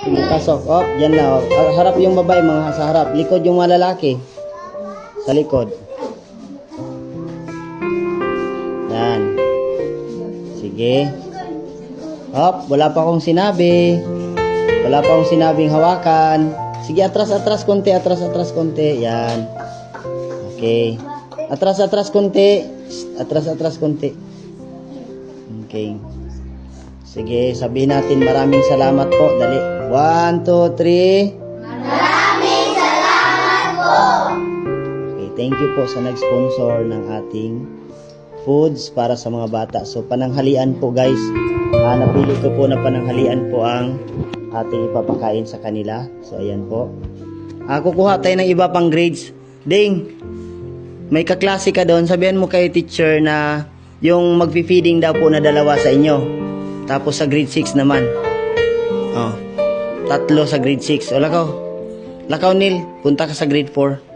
Sige, pasok. Oh, yan na. Oh. Harap yung babae, mga sa harap. Likod yung mga lalaki. Sa likod. Yan. Sige. Hop, wala pa akong sinabi. Wala pa akong sinabing hawakan. Sige, atras konti. Yan. Okay. Atras konti. Atras konti. Okay. Sige, sabihin natin maraming salamat po. Dali. 1, 2, 3. Maraming salamat po! Okay, thank you po sa nag-sponsor ng ating foods para sa mga bata. So, pananghalian po guys. Napili ko po na pananghalian po ang ating ipapakain sa kanila. So, ayan po. Kukuha tayo ng iba pang grades. Ding, may kaklase ka doon. Sabihan mo kay teacher na yung magpi-feeding daw po na 2 sa inyo. Tapos sa grade 6 naman. Oh, 3 sa grade 6. O, lakaw. Lakaw, Neil. Punta ka sa grade 4.